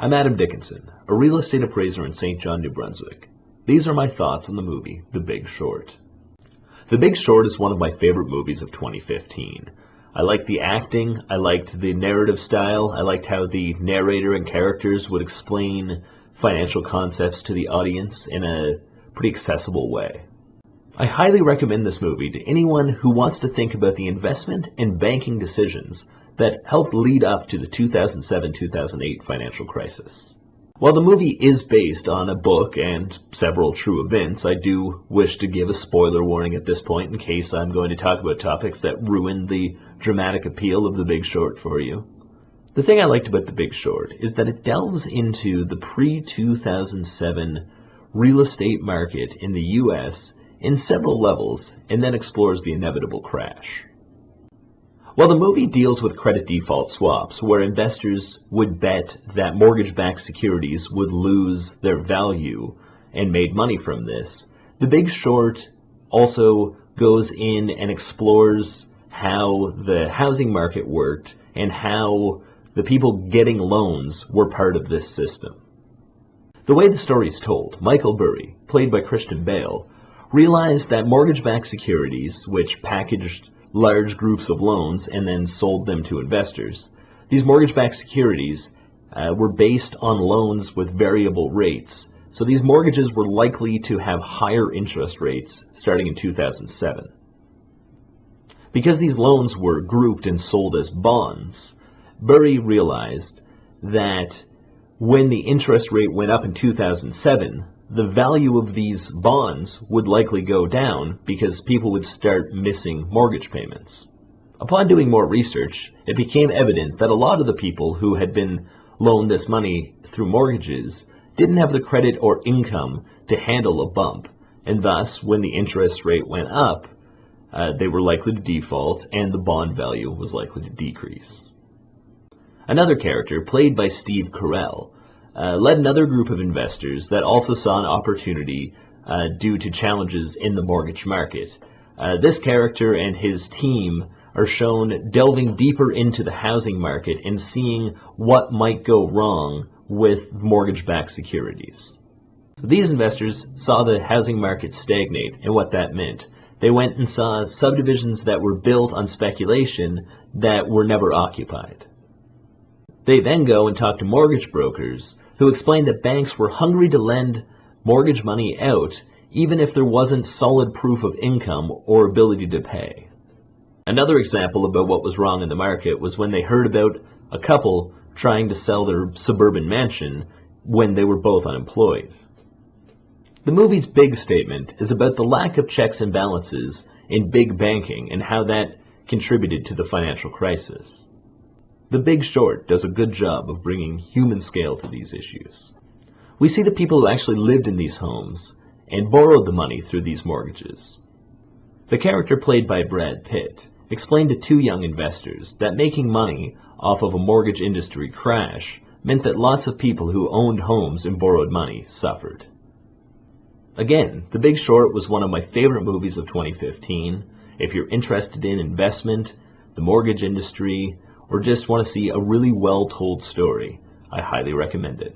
I'm Adam Dickinson, a real estate appraiser in St. John, New Brunswick. These are my thoughts on the movie The Big Short. The Big Short is one of my favorite movies of 2015. I liked the acting, I liked the narrative style, I liked how the narrator and characters would explain financial concepts to the audience in a pretty accessible way. I highly recommend this movie to anyone who wants to think about the investment and banking decisions that helped lead up to the 2007-2008 financial crisis. While the movie is based on a book and several true events, I do wish to give a spoiler warning at this point in case I'm going to talk about topics that ruin the dramatic appeal of The Big Short for you. The thing I liked about The Big Short is that it delves into the pre-2007 real estate market in the U.S. in several levels and then explores the inevitable crash. While the movie deals with credit default swaps, where investors would bet that mortgage-backed securities would lose their value and made money from this, The Big Short also goes in and explores how the housing market worked and how the people getting loans were part of this system. The way the story is told, Michael Burry, played by Christian Bale, realized that mortgage-backed securities, which packaged large groups of loans and then sold them to investors, these mortgage-backed securities were based on loans with variable rates. So these mortgages were likely to have higher interest rates starting in 2007. Because these loans were grouped and sold as bonds, Burry realized that when the interest rate went up in 2007, the value of these bonds would likely go down because people would start missing mortgage payments. Upon doing more research, it became evident that a lot of the people who had been loaned this money through mortgages didn't have the credit or income to handle a bump, and thus, when the interest rate went up, they were likely to default and the bond value was likely to decrease. Another character, played by Steve Carell, led another group of investors that also saw an opportunity due to challenges in the mortgage market. This character and his team are shown delving deeper into the housing market and seeing what might go wrong with mortgage-backed securities. These investors saw the housing market stagnate and what that meant. They went and saw subdivisions that were built on speculation that were never occupied. They then go and talk to mortgage brokers who explained that banks were hungry to lend mortgage money out even if there wasn't solid proof of income or ability to pay. Another example about what was wrong in the market was when they heard about a couple trying to sell their suburban mansion when they were both unemployed. The movie's big statement is about the lack of checks and balances in big banking and how that contributed to the financial crisis. The Big Short does a good job of bringing human scale to these issues. We see the people who actually lived in these homes and borrowed the money through these mortgages. The character played by Brad Pitt explained to two young investors that making money off of a mortgage industry crash meant that lots of people who owned homes and borrowed money suffered. Again, The Big Short was one of my favorite movies of 2015. If you're interested in investment, the mortgage industry, or just want to see a really well-told story, I highly recommend it.